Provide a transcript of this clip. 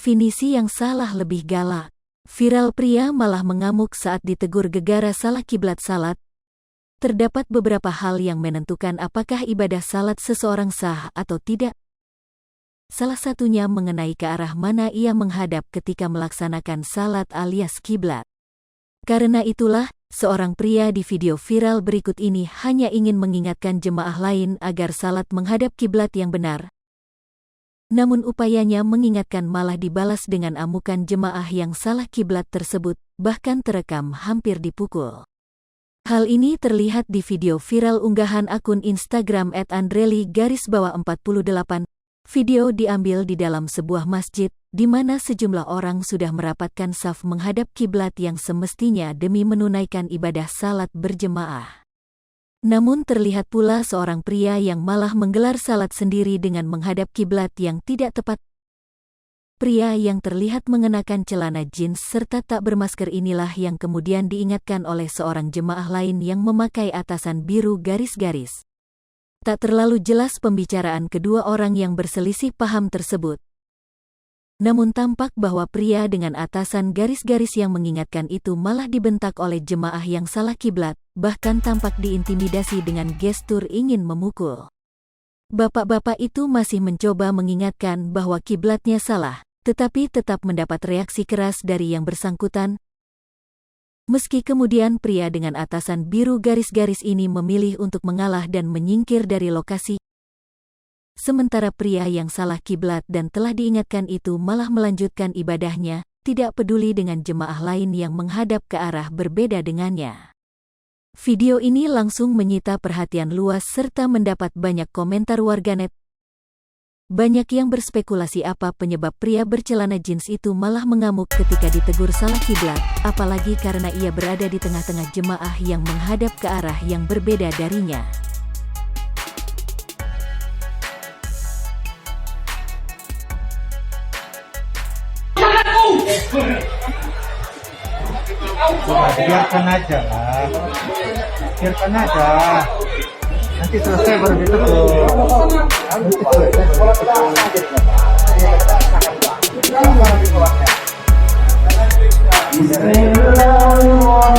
Definisi yang salah lebih galak. Viral pria malah mengamuk saat ditegur gegara salah kiblat salat. Terdapat beberapa hal yang menentukan apakah ibadah salat seseorang sah atau tidak. Salah satunya mengenai ke arah mana ia menghadap ketika melaksanakan salat alias kiblat. Karena itulah, seorang pria di video viral berikut ini hanya ingin mengingatkan jemaah lain agar salat menghadap kiblat yang benar. Namun upayanya mengingatkan malah dibalas dengan amukan jemaah yang salah kiblat tersebut, bahkan terekam hampir dipukul. Hal ini terlihat di video viral unggahan akun Instagram @andreli_48. Video diambil di dalam sebuah masjid, di mana sejumlah orang sudah merapatkan saf menghadap kiblat yang semestinya demi menunaikan ibadah salat berjemaah. Namun terlihat pula seorang pria yang malah menggelar salat sendiri dengan menghadap kiblat yang tidak tepat. Pria yang terlihat mengenakan celana jeans serta tak bermasker inilah yang kemudian diingatkan oleh seorang jemaah lain yang memakai atasan biru garis-garis. Tak terlalu jelas pembicaraan kedua orang yang berselisih paham tersebut. Namun tampak bahwa pria dengan atasan garis-garis yang mengingatkan itu malah dibentak oleh jemaah yang salah kiblat, bahkan tampak diintimidasi dengan gestur ingin memukul. Bapak-bapak itu masih mencoba mengingatkan bahwa kiblatnya salah, tetapi tetap mendapat reaksi keras dari yang bersangkutan. Meski kemudian pria dengan atasan biru garis-garis ini memilih untuk mengalah dan menyingkir dari lokasi. Sementara pria yang salah kiblat dan telah diingatkan itu malah melanjutkan ibadahnya, tidak peduli dengan jemaah lain yang menghadap ke arah berbeda dengannya. Video ini langsung menyita perhatian luas serta mendapat banyak komentar warganet. Banyak yang berspekulasi apa penyebab pria bercelana jeans itu malah mengamuk ketika ditegur salah kiblat, apalagi karena ia berada di tengah-tengah jemaah yang menghadap ke arah yang berbeda darinya. Biarkan aja lah, biarkan aja. Nanti selesai baru ditegur. Bismillahirrahmanirrahim.